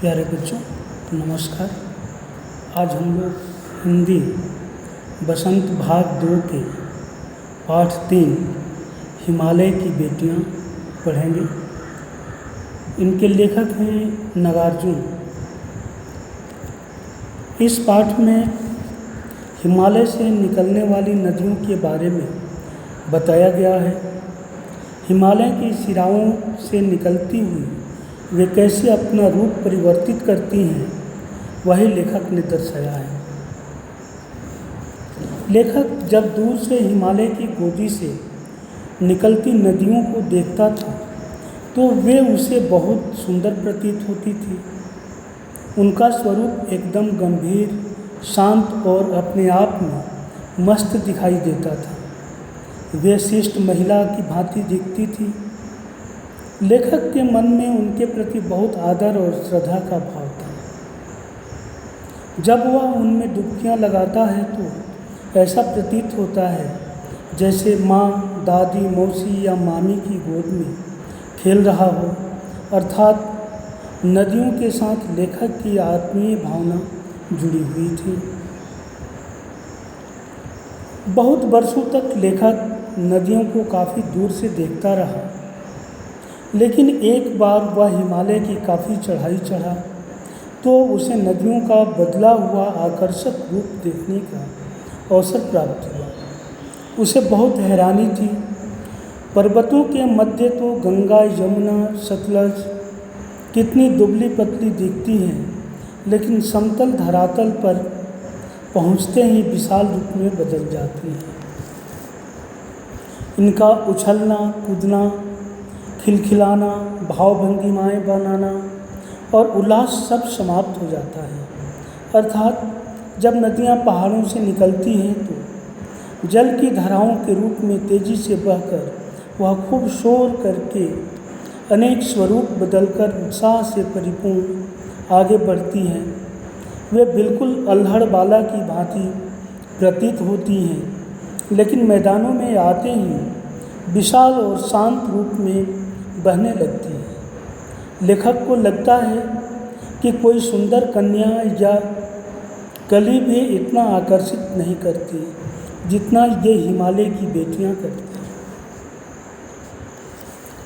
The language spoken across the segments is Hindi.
प्यारे बच्चों, नमस्कार। आज हम लोग हिंदी बसंत भाग 2 के पाठ 3 हिमालय की बेटियां पढ़ेंगे। इनके लेखक हैं नागार्जुन। इस पाठ में हिमालय से निकलने वाली नदियों के बारे में बताया गया है। हिमालय की शिराओं से निकलती हुई वे कैसे अपना रूप परिवर्तित करती हैं, वही लेखक ने दर्शाया है। लेखक जब दूर से हिमालय की गोदी से निकलती नदियों को देखता था तो वे उसे बहुत सुंदर प्रतीत होती थी। उनका स्वरूप एकदम गंभीर, शांत और अपने आप में मस्त दिखाई देता था। वे शिष्ट महिला की भांति दिखती थी। लेखक के मन में उनके प्रति बहुत आदर और श्रद्धा का भाव था। जब वह उनमें डुबकियां लगाता है तो ऐसा प्रतीत होता है जैसे माँ, दादी, मौसी या मामी की गोद में खेल रहा हो। अर्थात नदियों के साथ लेखक की आत्मीय भावना जुड़ी हुई थी। बहुत वर्षों तक लेखक नदियों को काफ़ी दूर से देखता रहा, लेकिन एक बार वह हिमालय की काफ़ी चढ़ाई चढ़ा तो उसे नदियों का बदला हुआ आकर्षक रूप देखने का अवसर प्राप्त हुआ। उसे बहुत हैरानी थी। पर्वतों के मध्य तो गंगा, यमुना, सतलज कितनी दुबली पतली दिखती हैं, लेकिन समतल धरातल पर पहुँचते ही विशाल रूप में बदल जाती हैं। इनका उछलना, कूदना, खिलखिलाना, भावभंगिमाएँ बनाना और उल्लास सब समाप्त हो जाता है। अर्थात जब नदियाँ पहाड़ों से निकलती हैं तो जल की धाराओं के रूप में तेज़ी से बहकर वह खूब शोर करके अनेक स्वरूप बदलकर उत्साह से परिपूर्ण आगे बढ़ती हैं। वे बिल्कुल अल्हड़ बाला की भांति प्रतीत होती हैं, लेकिन मैदानों में आते ही विशाल और शांत रूप में बहने लगती है। लेखक को लगता है कि कोई सुंदर कन्या या कली भी इतना आकर्षित नहीं करती जितना ये हिमालय की बेटियां करती हैं।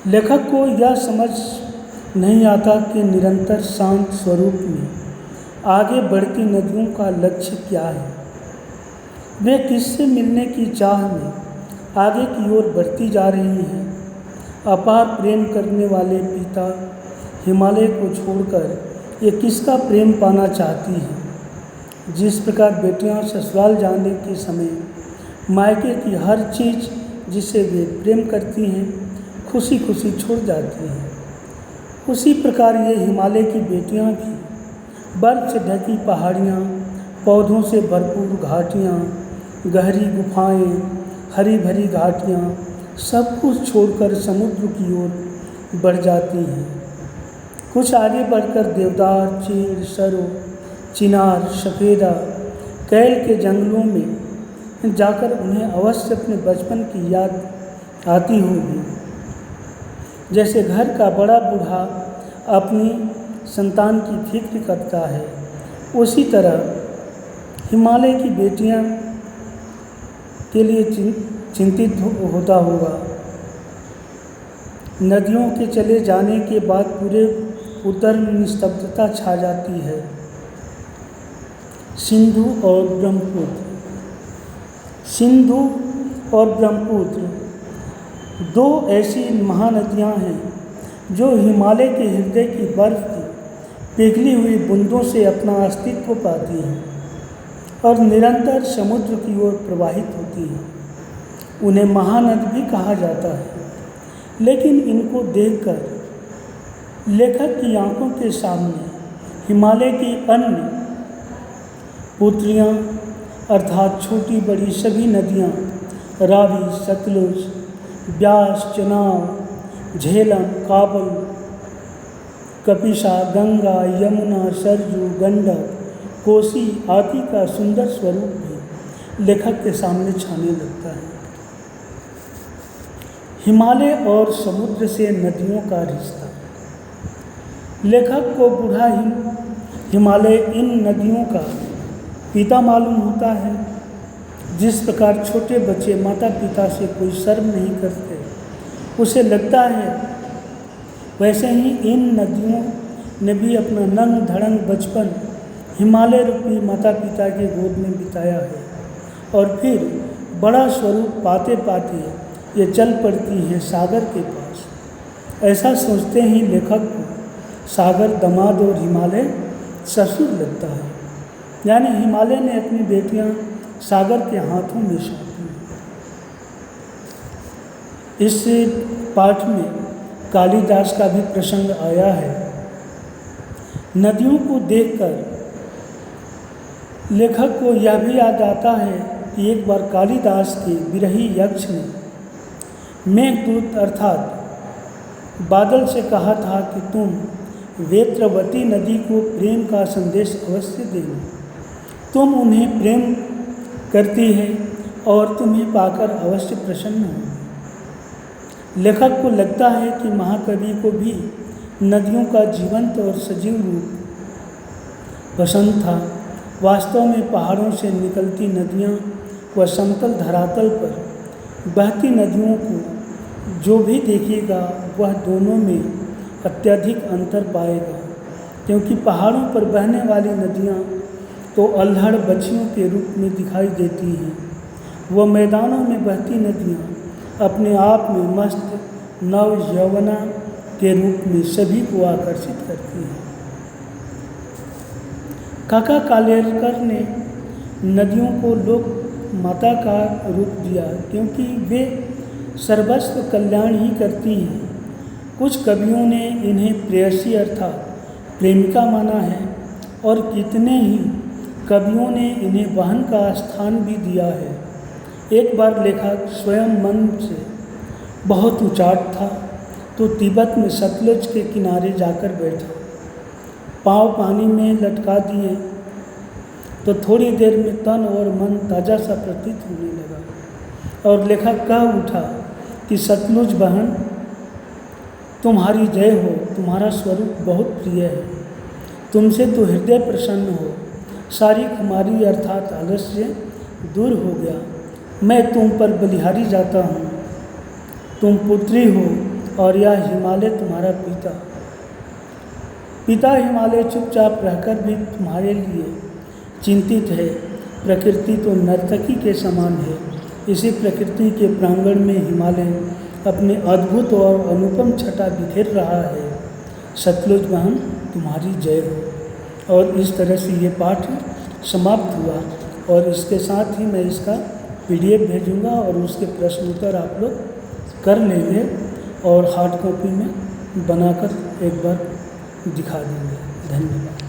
लेखक को यह समझ नहीं आता कि निरंतर शांत स्वरूप में आगे बढ़ती नदियों का लक्ष्य क्या है। वे किससे मिलने की चाह में आगे की ओर बढ़ती जा रही हैं। अपार प्रेम करने वाले पिता हिमालय को छोड़कर ये किसका प्रेम पाना चाहती हैं। जिस प्रकार बेटियां ससुराल जाने के समय मायके की हर चीज़ जिसे वे प्रेम करती हैं खुशी खुशी छोड़ जाती हैं, उसी प्रकार ये हिमालय की बेटियां भी बर्फ से ढकी पहाड़ियाँ, पौधों से भरपूर घाटियाँ, गहरी गुफाएं, हरी भरी घाटियाँ सब कुछ छोड़कर समुद्र की ओर बढ़ जाती हैं। कुछ आगे बढ़कर देवदार, चीड़, सरो, चिनार, सफेदा, कैल के जंगलों में जाकर उन्हें अवश्य अपने बचपन की याद आती होगी। जैसे घर का बड़ा बूढ़ा अपनी संतान की फिक्र करता है, उसी तरह हिमालय की बेटियां के लिए चिंतित होता होगा। नदियों के चले जाने के बाद पूरे उत्तर में निस्तब्धता छा जाती है। सिंधु और ब्रह्मपुत्र। सिंधु और ब्रह्मपुत्र दो ऐसी महानदियाँ हैं जो हिमालय के हृदय की बर्फ की पिघली हुई बूंदों से अपना अस्तित्व पाती हैं और निरंतर समुद्र की ओर प्रवाहित होती हैं। उन्हें महानद भी कहा जाता है, लेकिन इनको देखकर लेखक की आंखों के सामने हिमालय की अन्य पुत्रियाँ अर्थात छोटी बड़ी सभी नदियाँ रावी, सतलुज, ब्यास, चनाव, झेलम, काबुल, कपिशा, गंगा, यमुना, सरजू, गंडक, कोसी आदि का सुंदर स्वरूप भी लेखक के सामने छाने लगता है। हिमालय और समुद्र से नदियों का रिश्ता। लेखक को बूढ़ा हिमालय इन नदियों का पिता मालूम होता है। जिस प्रकार छोटे बच्चे माता पिता से कोई शर्म नहीं करते, उसे लगता है, वैसे ही इन नदियों ने भी अपना नंग धड़ंग बचपन हिमालय रूपी माता पिता के गोद में बिताया है और फिर बड़ा स्वरूप पाते पाते ये चल पड़ती हैं सागर के पास। ऐसा सोचते ही लेखक को सागर दामाद और हिमालय ससुर लगता है। यानी हिमालय ने अपनी बेटियां सागर के हाथों में सौंपी। इस पाठ में कालिदास का भी प्रसंग आया है। नदियों को देखकर लेखक को यह भी याद आता है कि एक बार कालिदास के विरही यक्ष ने मेघदूत अर्थात बादल से कहा था कि तुम वेत्रवती नदी को प्रेम का संदेश अवश्य देना। तुम उन्हें प्रेम करती है और तुम्हें पाकर अवश्य प्रसन्न हो। लेखक को लगता है कि महाकवि को भी नदियों का जीवंत और सजीव रूप पसंद था। वास्तव में पहाड़ों से निकलती नदियाँ व समतल धरातल पर बहती नदियों को जो भी देखेगा वह दोनों में अत्यधिक अंतर पाएगा, क्योंकि पहाड़ों पर बहने वाली नदियाँ तो अल्हड़ बच्चियों के रूप में दिखाई देती हैं। वह मैदानों में बहती नदियाँ अपने आप में मस्त नव यौवना के रूप में सभी को आकर्षित करती हैं। काका कालेलकर ने नदियों को लोक माता का रूप दिया, क्योंकि वे सर्वस्व कल्याण ही करती हैं। कुछ कवियों ने इन्हें प्रेयसी अर्थात प्रेमिका माना है और कितने ही कवियों ने इन्हें बहन का स्थान भी दिया है। एक बार लेखक स्वयं मन से बहुत उचाट था तो तिब्बत में सतलुज के किनारे जाकर बैठा। पाँव पानी में लटका दिए तो थोड़ी देर में तन और मन ताज़ा सा प्रतीत होने लगा और लेखक कह उठा कि सतलुज बहन, तुम्हारी जय हो, तुम्हारा स्वरूप बहुत प्रिय है, तुमसे तो हृदय प्रसन्न हो, सारी खुमारी अर्थात आलस्य दूर हो गया। मैं तुम पर बलिहारी जाता हूँ, तुम पुत्री हो और यह हिमालय तुम्हारा पिता हिमालय चुपचाप रहकर भी तुम्हारे लिए चिंतित है। प्रकृति तो नर्तकी के समान है। इसी प्रकृति के प्रांगण में हिमालय अपने अद्भुत और अनुपम छटा बिखेर रहा है। सतलुज बहन, तुम्हारी जय हो। और इस तरह से ये पाठ समाप्त हुआ और इसके साथ ही मैं इसका PDF भेजूँगा और उसके प्रश्न उत्तर आप लोग कर लेंगे और हार्ड कॉपी में बनाकर एक बार दिखा देंगे। धन्यवाद।